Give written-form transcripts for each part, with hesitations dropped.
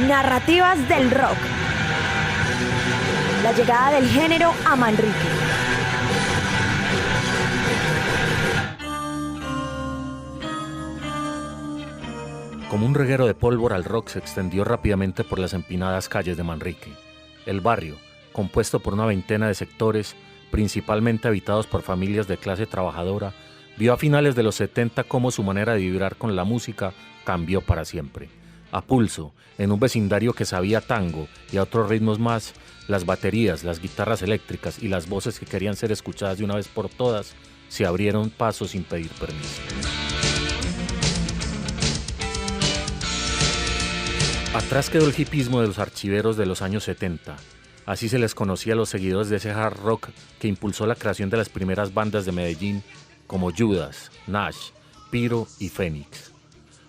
Narrativas del rock. La llegada del género a Manrique. Como un reguero de pólvora, el rock se extendió rápidamente por las empinadas calles de Manrique. El barrio, compuesto por una veintena de sectores, principalmente habitados por familias de clase trabajadora, vio a finales de los 70 cómo su manera de vibrar con la música cambió para siempre. A pulso, en un vecindario que sabía tango y a otros ritmos más, las baterías, las guitarras eléctricas y las voces que querían ser escuchadas de una vez por todas se abrieron paso sin pedir permiso. Atrás quedó el hipismo de los archiveros de los años 70. Así se les conocía a los seguidores de ese hard rock que impulsó la creación de las primeras bandas de Medellín como Judas, Nash, Piro y Fénix.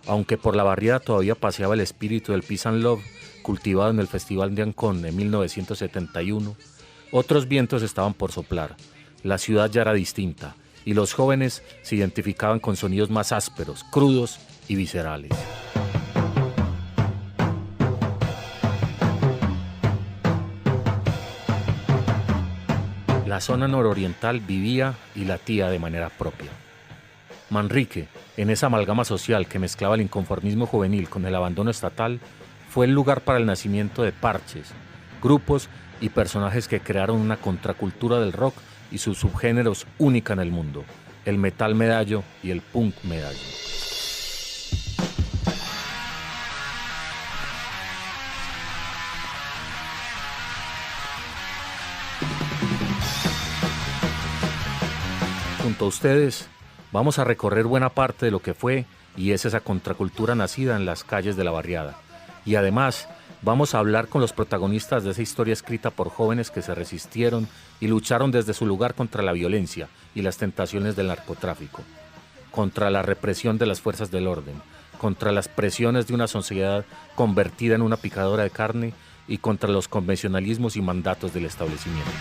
Aunque por la barriada todavía paseaba el espíritu del Peace and Love, cultivado en el Festival de Ancón en 1971, otros vientos estaban por soplar. La ciudad ya era distinta y los jóvenes se identificaban con sonidos más ásperos, crudos y viscerales. La zona nororiental vivía y latía de manera propia. Manrique, en esa amalgama social que mezclaba el inconformismo juvenil con el abandono estatal, fue el lugar para el nacimiento de parches, grupos y personajes que crearon una contracultura del rock y sus subgéneros única en el mundo, el metal medallo y el punk medallo. Junto a ustedes, vamos a recorrer buena parte de lo que fue y es esa contracultura nacida en las calles de la barriada. Y además, vamos a hablar con los protagonistas de esa historia escrita por jóvenes que se resistieron y lucharon desde su lugar contra la violencia y las tentaciones del narcotráfico, contra la represión de las fuerzas del orden, contra las presiones de una sociedad convertida en una picadora de carne y contra los convencionalismos y mandatos del establecimiento.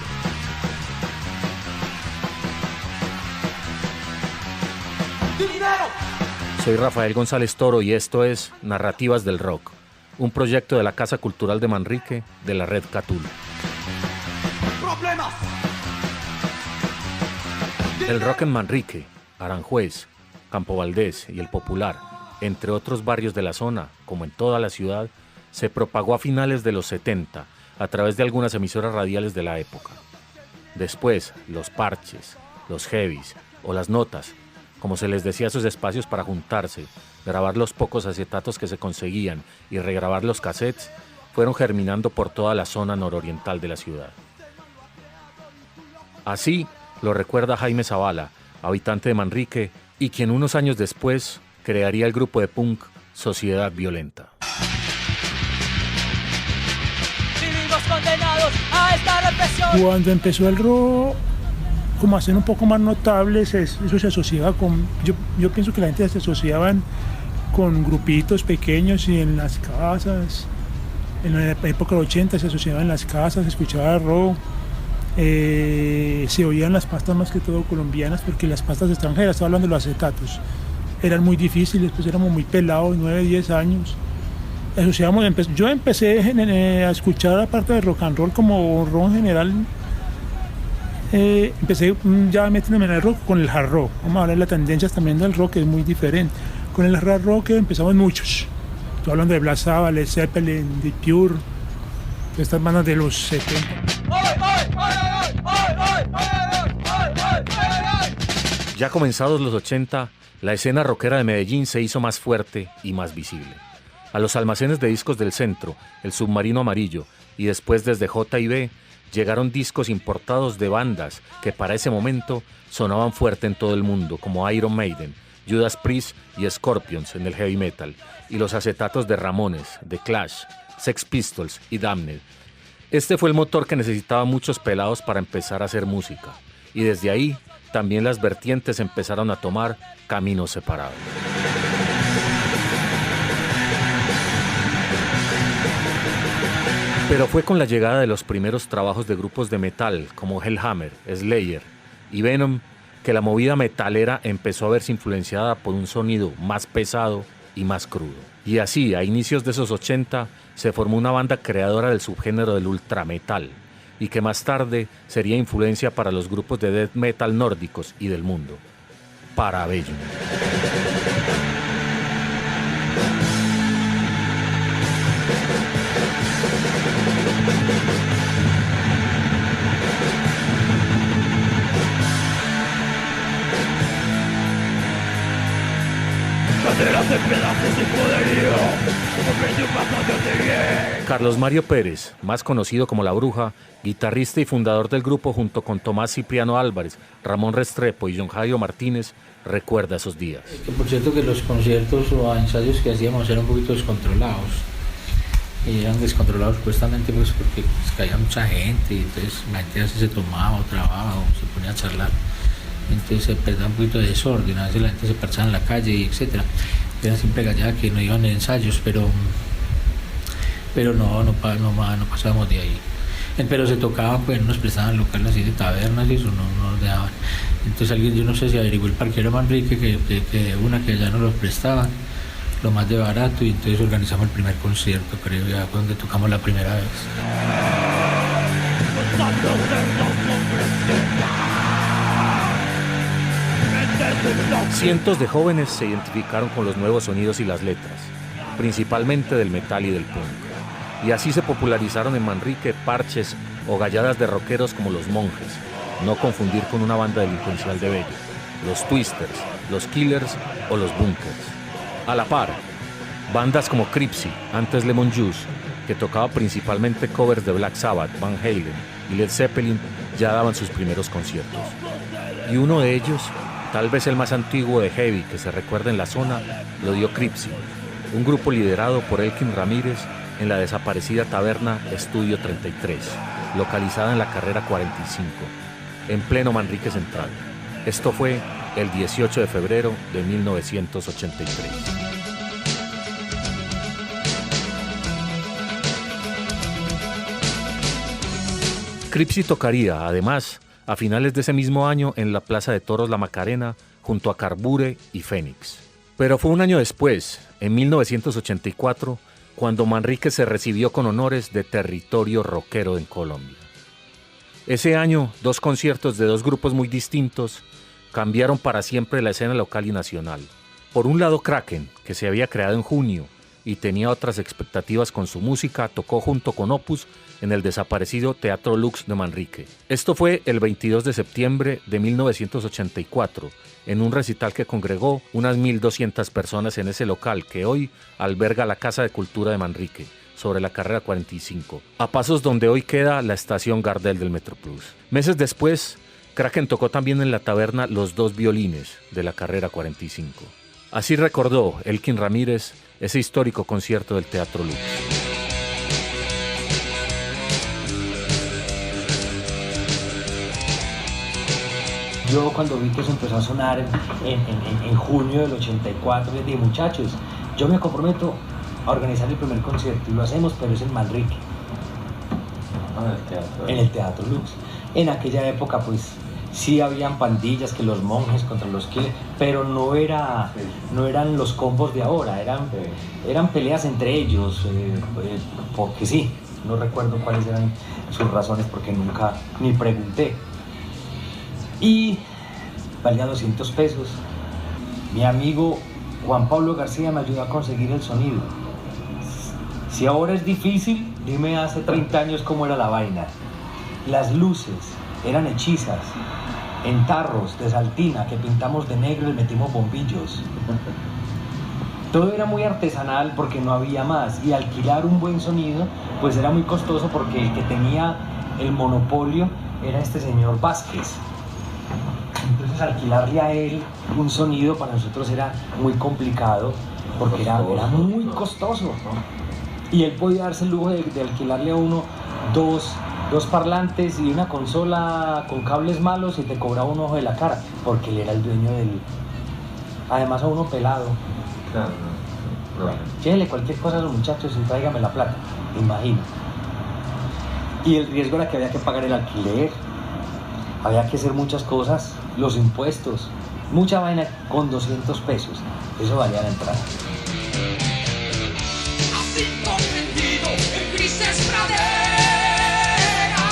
Soy Rafael González Toro y esto es Narrativas del Rock, un proyecto de la Casa Cultural de Manrique de la Red Catulo. ¡Problemas! El rock en Manrique, Aranjuez, Campo Valdés y El Popular, entre otros barrios de la zona, como en toda la ciudad, se propagó a finales de los 70 a través de algunas emisoras radiales de la época. Después, los parches, los heavies o las notas, como se les decía a esos espacios para juntarse, grabar los pocos acetatos que se conseguían y regrabar los cassettes, fueron germinando por toda la zona nororiental de la ciudad. Así lo recuerda Jaime Zavala, habitante de Manrique, y quien unos años después crearía el grupo de punk Sociedad Violenta. Vivimos condenados a esta represión. Cuando empezó el rock, como a ser un poco más notables, eso se asociaba con, yo pienso que la gente se asociaban con grupitos pequeños y en las casas, en la época del 80 se asociaban en las casas, se escuchaba rock, se oían las pastas más que todo colombianas, porque las pastas extranjeras, estaba hablando de los acetatos, eran muy difíciles, pues éramos muy pelados, 9, 10 años. Yo empecé a escuchar aparte de rock and roll como rock en general. Empecé ya metiéndome en el rock con el hard rock. Vamos a hablar de las tendencias también del rock, que es muy diferente. Con el hard rock empezamos muchos. Estoy hablando de Black Sabbath, Led Zeppelin, The Cure, estas bandas de los 70. Ya comenzados los 80, la escena rockera de Medellín se hizo más fuerte y más visible. A los almacenes de discos del centro, el Submarino Amarillo y después desde J&B, llegaron discos importados de bandas que para ese momento sonaban fuerte en todo el mundo, como Iron Maiden, Judas Priest y Scorpions en el heavy metal, y los acetatos de Ramones, The Clash, Sex Pistols y Damned. Este fue el motor que necesitaba muchos pelados para empezar a hacer música, y desde ahí también las vertientes empezaron a tomar caminos separados. Pero fue con la llegada de los primeros trabajos de grupos de metal como Hellhammer, Slayer y Venom que la movida metalera empezó a verse influenciada por un sonido más pesado y más crudo. Y así, a inicios de esos 80, se formó una banda creadora del subgénero del ultrametal, y que más tarde sería influencia para los grupos de death metal nórdicos y del mundo, Parabellum. Carlos Mario Pérez, más conocido como La Bruja, guitarrista y fundador del grupo junto con Tomás Cipriano Álvarez, Ramón Restrepo y John Jairo Martínez, recuerda esos días. Por cierto que los conciertos o ensayos que hacíamos eran un poquito descontrolados. Y eran descontrolados supuestamente pues porque caía mucha gente y entonces la gente así se tomaba o trababa o se ponía a charlar. Entonces se perdía un poquito de desorden, a veces la gente se parchaba en la calle y etcétera. Era siempre gallada que no iban en ensayos, pero no pasábamos de ahí. Pero se tocaban, pues nos prestaban locales así de tabernas y eso no nos dejaban. Entonces alguien, yo no sé si averiguó el parquero Manrique que una que allá nos los prestaban, lo más de barato, y entonces organizamos el primer concierto, creo, ya fue donde tocamos la primera vez. Cientos de jóvenes se identificaron con los nuevos sonidos y las letras, principalmente del metal y del punk. Y así se popularizaron en Manrique parches o galladas de rockeros como Los Monjes, no confundir con una banda delincuencial de Bello, Los Twisters, Los Killers o Los Bunkers. A la par, bandas como Cripsy, antes Lemon Juice, que tocaba principalmente covers de Black Sabbath, Van Halen y Led Zeppelin, ya daban sus primeros conciertos. Y uno de ellos, tal vez el más antiguo de heavy que se recuerda en la zona, lo dio Cripsy, un grupo liderado por Elkin Ramírez en la desaparecida taberna Estudio 33, localizada en la carrera 45, en pleno Manrique Central. Esto fue el 18 de febrero de 1983. Cripsy tocaría, además, a finales de ese mismo año en la Plaza de Toros La Macarena, junto a Carbure y Fénix. Pero fue un año después, en 1984, cuando Manrique se recibió con honores de territorio rockero en Colombia. Ese año, dos conciertos de dos grupos muy distintos cambiaron para siempre la escena local y nacional. Por un lado, Kraken, que se había creado en junio y tenía otras expectativas con su música, tocó junto con Opus en el desaparecido Teatro Lux de Manrique. Esto fue el 22 de septiembre de 1984, en un recital que congregó unas 1.200 personas en ese local que hoy alberga la Casa de Cultura de Manrique, sobre la carrera 45, a pasos donde hoy queda la estación Gardel del Metroplus. Meses después, Kraken tocó también en la taberna Los Dos Violines de la carrera 45. Así recordó Elkin Ramírez ese histórico concierto del Teatro Lux. Yo cuando vi que eso empezó a sonar en junio del 84, les dije, muchachos, yo me comprometo a organizar el primer concierto y lo hacemos, pero es en Manrique. En el Teatro Lux. En aquella época, pues, sí habían pandillas, que Los Monjes contra los Killers, pero no eran los combos de ahora, eran peleas entre ellos, porque sí, no recuerdo cuáles eran sus razones porque nunca ni pregunté. Y valía 200 pesos. Mi amigo Juan Pablo García me ayudó a conseguir el sonido. Si ahora es difícil, dime hace 30 años cómo era la vaina. Las luces eran hechizas, en tarros de saltina que pintamos de negro y metimos bombillos. Todo era muy artesanal porque no había más, y alquilar un buen sonido pues era muy costoso porque el que tenía el monopolio era este señor Vázquez. Entonces alquilarle a él un sonido para nosotros era muy complicado porque era muy costoso, ¿no? Y él podía darse el lujo de alquilarle a uno dos parlantes y una consola con cables malos y te cobraba un ojo de la cara porque él era el dueño del... Además a uno pelado. Claro, bueno, llévele cualquier cosa a los muchachos y tráigame la plata, imagino. Y el riesgo era que había que pagar el alquiler, había que hacer muchas cosas, los impuestos, mucha vaina con 200 pesos, eso valía la entrada.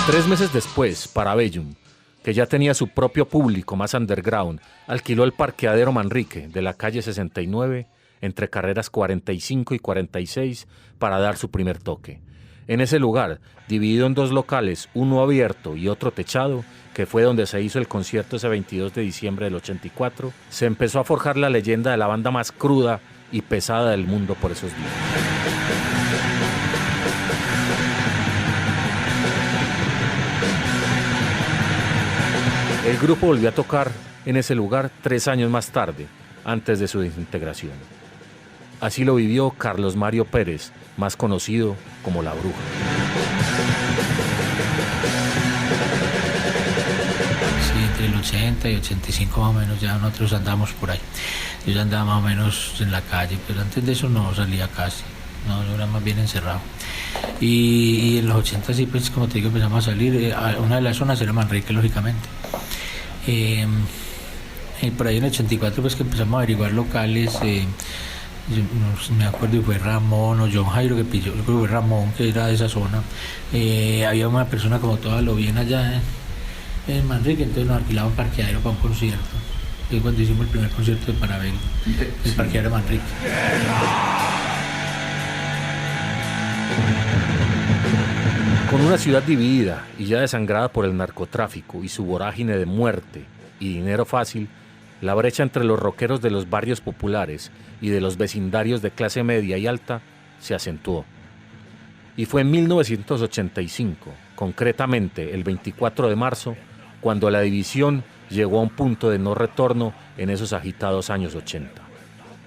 3 meses después, Parabellum, que ya tenía su propio público más underground, alquiló el parqueadero Manrique de la calle 69 entre carreras 45 y 46 para dar su primer toque. En ese lugar, dividido en 2 locales, uno abierto y otro techado, que fue donde se hizo el concierto ese 22 de diciembre del 84, se empezó a forjar la leyenda de la banda más cruda y pesada del mundo por esos días. El grupo volvió a tocar en ese lugar 3 años más tarde, antes de su desintegración. Así lo vivió Carlos Mario Pérez, más conocido como La Bruja. Sí, entre el 80 y 85 más o menos ya nosotros andamos por ahí. Yo ya andaba más o menos en la calle, pero antes de eso no salía casi, no, yo era más bien encerrado. Y en los 80 sí, pues como te digo, empezamos a salir. Una de las zonas era Manrique, lógicamente. Y por ahí en el 84 pues que empezamos a averiguar locales. Yo me acuerdo que fue Ramón o John Jairo que pilló, creo que fue Ramón, que era de esa zona. Había una persona como toda lo bien allá en Manrique, entonces nos alquilaba un parqueadero para un concierto. Y cuando hicimos el primer concierto de Parabellum, el parqueadero de Manrique. Con una ciudad dividida y ya desangrada por el narcotráfico y su vorágine de muerte y dinero fácil, la brecha entre los rockeros de los barrios populares y de los vecindarios de clase media y alta se acentuó. Y fue en 1985, concretamente el 24 de marzo, cuando la división llegó a un punto de no retorno en esos agitados años 80.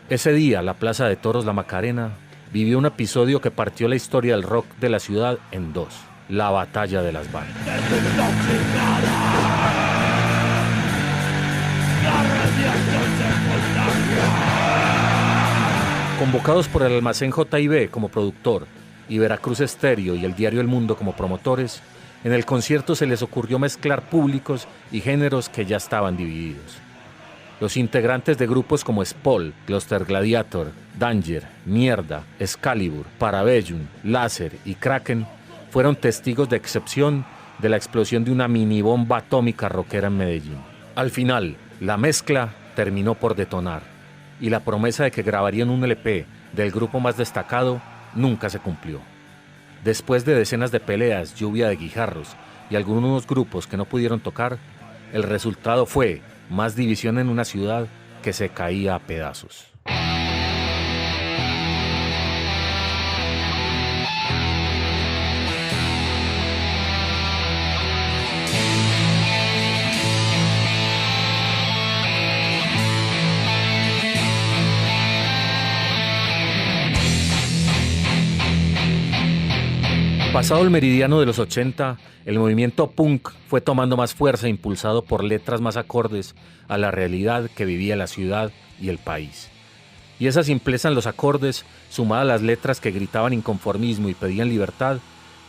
Ese día, la Plaza de Toros La Macarena vivió un episodio que partió la historia del rock de la ciudad en 2, la batalla de las bandas. Convocados por el Almacén J&B como productor y Veracruz Estéreo y el diario El Mundo como promotores, en el concierto se les ocurrió mezclar públicos y géneros que ya estaban divididos. Los integrantes de grupos como Spol, Cluster Gladiator, Danger, Mierda, Excalibur, Parabellum, Láser y Kraken fueron testigos de excepción de la explosión de una mini bomba atómica rockera en Medellín. Al final, la mezcla terminó por detonar y la promesa de que grabarían un LP del grupo más destacado nunca se cumplió. Después de decenas de peleas, lluvia de guijarros y algunos grupos que no pudieron tocar, el resultado fue más división en una ciudad que se caía a pedazos. Pasado el meridiano de los 80, el movimiento punk fue tomando más fuerza impulsado por letras más acordes a la realidad que vivía la ciudad y el país. Y esa simpleza en los acordes, sumada a las letras que gritaban inconformismo y pedían libertad,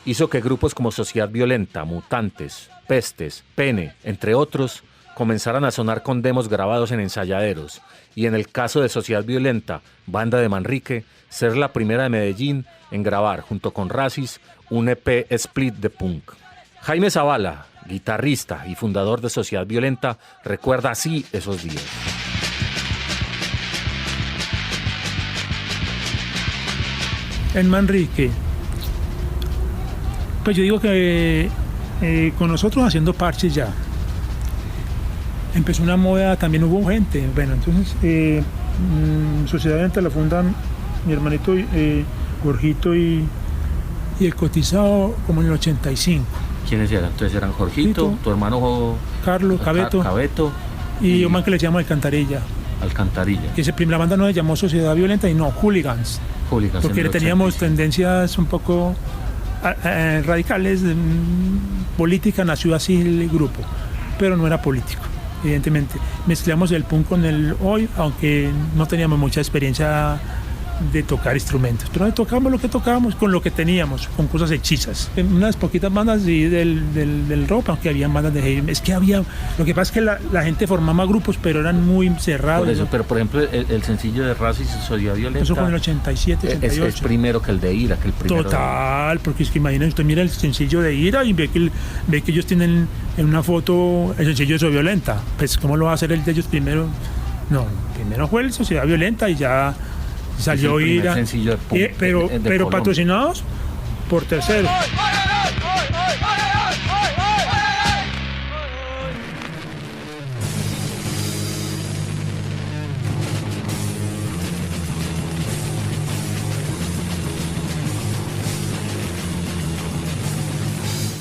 hizo que grupos como Sociedad Violenta, Mutantes, Pestes, Pene, entre otros, comenzaran a sonar con demos grabados en ensayaderos, y en el caso de Sociedad Violenta, banda de Manrique, ser la primera de Medellín en grabar, junto con Racis, un EP split de punk. Jaime Zavala, guitarrista y fundador de Sociedad Violenta, recuerda así esos días. En Manrique, pues yo digo que con nosotros haciendo parches ya, empezó una moda, también hubo gente. Bueno, entonces Sociedad Violenta la fundan mi hermanito Jorgito y el Cotizado como en el 85. ¿Quiénes eran? Entonces eran Jorgito, tu hermano Carlos, Cabeto y un man que le llamamos Alcantarilla. Que la banda no se llamó Sociedad Violenta y no, Hooligans. Porque teníamos tendencias un poco radicales, política, nació así el grupo, pero no era político, evidentemente. Mezclamos el punk con el hoy, aunque no teníamos mucha experiencia de tocar instrumentos. Pero tocábamos lo que tocábamos con lo que teníamos, con cosas hechizas. En unas poquitas bandas del rock, aunque había bandas de heavy. Es que había, lo que pasa es que la gente formaba grupos, pero eran muy cerrados. Por eso, ¿no? pero por ejemplo, el sencillo de Raza y Sociedad Violenta. Eso fue en el 87, 88. Es primero que el de Ira, que el primero. Total, porque es que imagínense, usted mira el sencillo de Ira y ve que ellos tienen en una foto el sencillo de Sociedad Violenta. Pues, ¿cómo lo va a hacer el de ellos primero? No, primero fue el Sociedad Violenta y ya salió Ira. Sencillo de punk, pero patrocinados por terceros.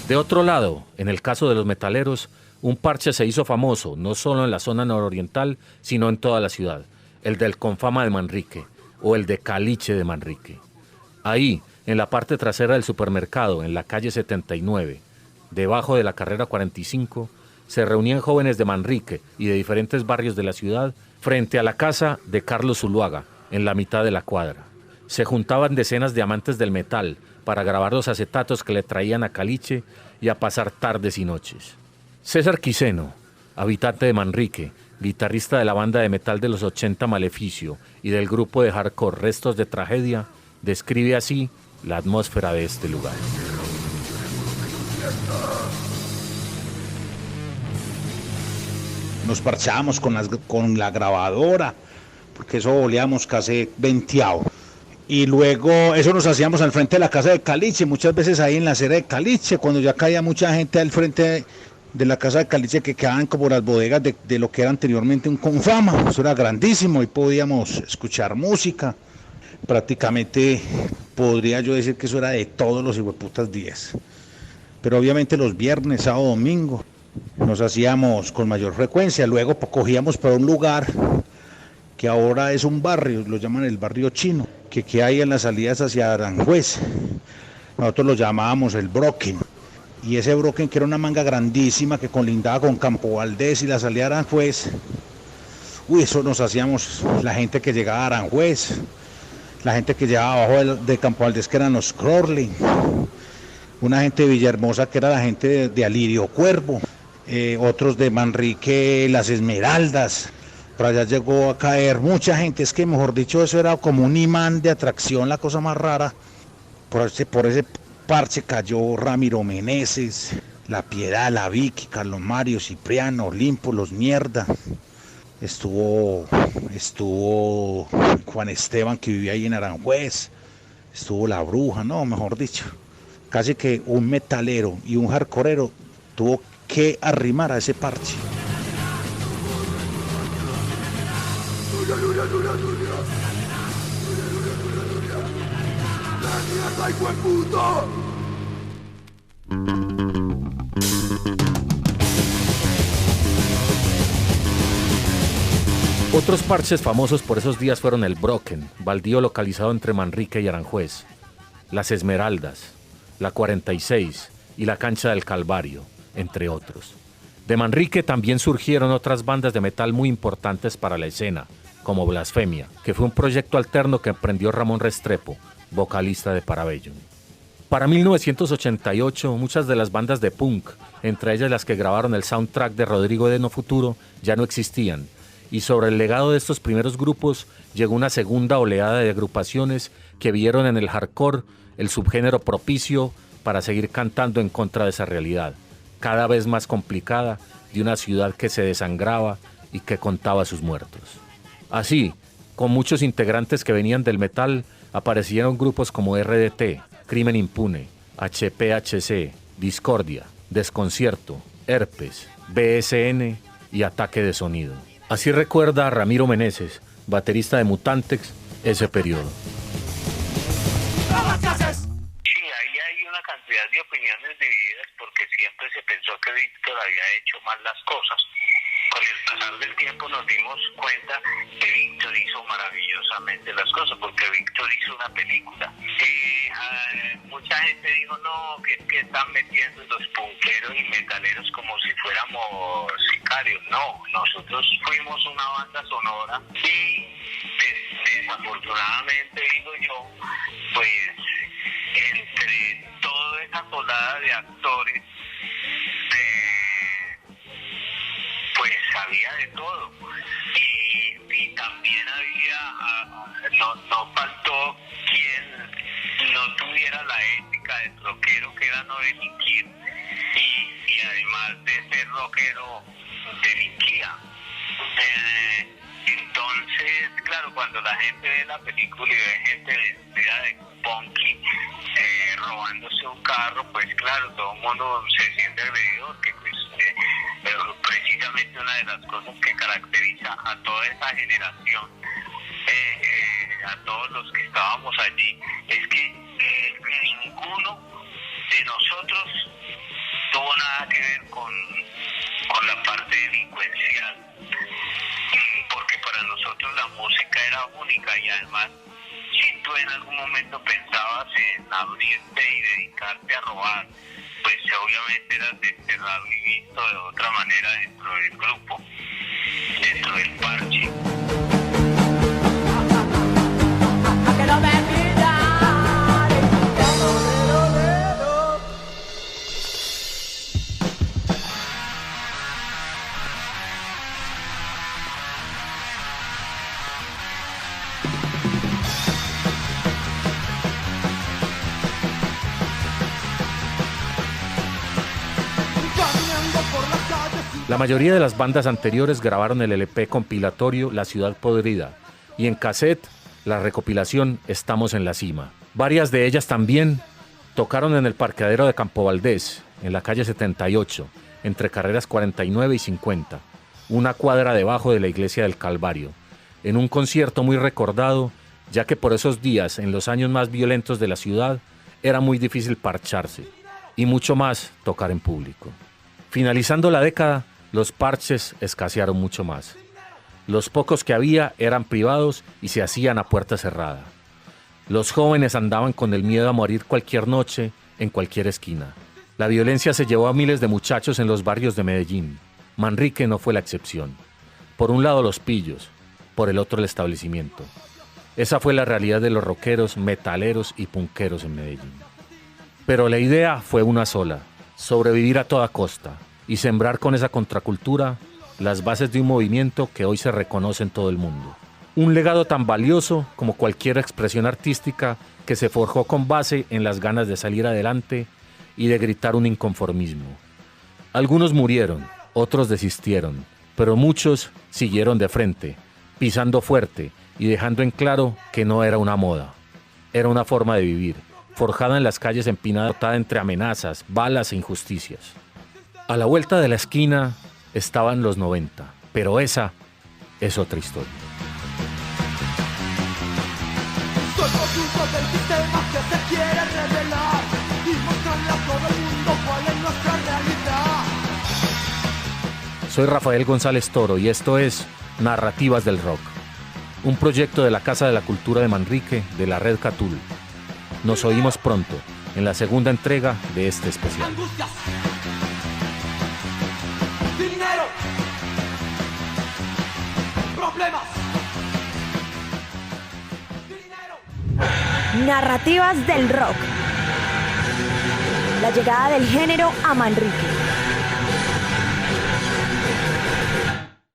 De otro lado, en el caso de los metaleros, un parche se hizo famoso, no solo en la zona nororiental, sino en toda la ciudad, el del Confama de Manrique, o el de Caliche de Manrique. Ahí, en la parte trasera del supermercado, en la calle 79, debajo de la carrera 45, se reunían jóvenes de Manrique y de diferentes barrios de la ciudad frente a la casa de Carlos Zuluaga, en la mitad de la cuadra. Se juntaban decenas de amantes del metal para grabar los acetatos que le traían a Caliche y a pasar tardes y noches. César Quiseno, habitante de Manrique, guitarrista de la banda de metal de los 80 Maleficio y del grupo de hardcore Restos de Tragedia, describe así la atmósfera de este lugar. Nos parchábamos con la grabadora, porque eso olíamos casi venteado. Y luego eso nos hacíamos al frente de la casa de Caliche, muchas veces ahí en la acera de Caliche, cuando ya caía mucha gente al frente de la casa de Caliche, que quedaban como las bodegas de lo que era anteriormente un Confama. Eso era grandísimo y podíamos escuchar música. Prácticamente podría yo decir que eso era de todos los hijueputas días. Pero obviamente los viernes, sábado, domingo nos hacíamos con mayor frecuencia. Luego cogíamos para un lugar que ahora es un barrio, lo llaman el barrio chino, que hay en las salidas hacia Aranjuez. Nosotros lo llamábamos el Brocken. Y ese Brocken, que era una manga grandísima que colindaba con Campo Valdés y la salida de Aranjuez. Eso nos hacíamos la gente que llegaba a Aranjuez, la gente que llegaba abajo de Campo Valdés, que eran los Crowley, una gente de Villahermosa que era la gente de Alirio Cuervo, otros de Manrique, las Esmeraldas. Por allá llegó a caer mucha gente, es que mejor dicho eso era como un imán de atracción, la cosa más rara. Por ese parche cayó Ramiro Meneses, La Piedad, la Vicky, Carlos Mario, Cipriano, Olimpo, los Mierda. Estuvo Juan Esteban, que vivía ahí en Aranjuez. Estuvo La Bruja, no, mejor dicho. Casi que un metalero y un hardcoreero tuvo que arrimar a ese parche. Otros parches famosos por esos días fueron el Brocken, baldío localizado entre Manrique y Aranjuez, las Esmeraldas, la 46 y la Cancha del Calvario, entre otros. De Manrique también surgieron otras bandas de metal muy importantes para la escena, como Blasfemia, que fue un proyecto alterno que emprendió Ramón Restrepo, vocalista de Parabellum. Para 1988, muchas de las bandas de punk, entre ellas las que grabaron el soundtrack de Rodrigo de No Futuro, ya no existían, y sobre el legado de estos primeros grupos llegó una segunda oleada de agrupaciones que vieron en el hardcore el subgénero propicio para seguir cantando en contra de esa realidad, cada vez más complicada, de una ciudad que se desangraba y que contaba sus muertos. Así, con muchos integrantes que venían del metal, aparecieron grupos como RDT, Crimen Impune, HPHC, Discordia, Desconcierto, Herpes, BSN y Ataque de Sonido. Así recuerda Ramiro Meneses, baterista de Mutantex, ese periodo. Sí, ahí hay una cantidad de opiniones divididas porque siempre se pensó que Víctor había hecho mal las cosas. Con el pasar del tiempo nos dimos cuenta que Víctor hizo maravillosamente las cosas, porque Víctor hizo una película. Mucha gente dijo, no, que están metiendo los punqueros y metaleros como si fuéramos sicarios. No, nosotros fuimos una banda sonora y desafortunadamente, digo yo, pues entre toda esa colada de actores, pues había de todo. Y también no faltó quien no tuviera la ética del rockero, que era no delinquir, y además de ser rockero, delinquía. Entonces, claro, cuando la gente ve la película y ve gente vestida de punky robándose un carro, pues claro, todo el mundo se siente agredido, porque pues, precisamente una de las cosas que caracteriza a toda esa generación, a todos los que estábamos allí, es que ninguno de nosotros tuvo nada que ver con la parte delincuencial, porque para nosotros la música era única, y además si tú en algún momento pensabas en abrirte y dedicarte a robar, pues obviamente eras desterrado y visto de otra manera dentro del grupo, dentro del parche. La mayoría de las bandas anteriores grabaron el LP compilatorio La Ciudad Podrida y en cassette la recopilación Estamos en la Cima. Varias de ellas también tocaron en el parqueadero de Campo Valdés, en la calle 78, entre carreras 49 y 50, una cuadra debajo de la iglesia del Calvario, en un concierto muy recordado, ya que por esos días, en los años más violentos de la ciudad, era muy difícil parcharse y mucho más tocar en público. Finalizando la década, los parches escasearon mucho más. Los pocos que había eran privados y se hacían a puerta cerrada. Los jóvenes andaban con el miedo a morir cualquier noche, en cualquier esquina. La violencia se llevó a miles de muchachos en los barrios de Medellín. Manrique no fue la excepción. Por un lado los pillos, por el otro el establecimiento. Esa fue la realidad de los rockeros, metaleros y punqueros en Medellín. Pero la idea fue una sola: sobrevivir a toda costa y sembrar con esa contracultura las bases de un movimiento que hoy se reconoce en todo el mundo. Un legado tan valioso como cualquier expresión artística que se forjó con base en las ganas de salir adelante y de gritar un inconformismo. Algunos murieron, otros desistieron, pero muchos siguieron de frente, pisando fuerte y dejando en claro que no era una moda. Era una forma de vivir, forjada en las calles empinada entre amenazas, balas e injusticias. A la vuelta de la esquina estaban los 90, pero esa es otra historia. Somos hijos del sistema que se quiere revelar y mostrarle a todo el mundo cuál es nuestra realidad. Soy Rafael González Toro y esto es Narrativas del Rock, un proyecto de la Casa de la Cultura de Manrique de la Red Catul. Nos oímos pronto en la segunda entrega de este especial. Angustias. Dinero. Problemas. Narrativas del rock. La llegada del género a Manrique.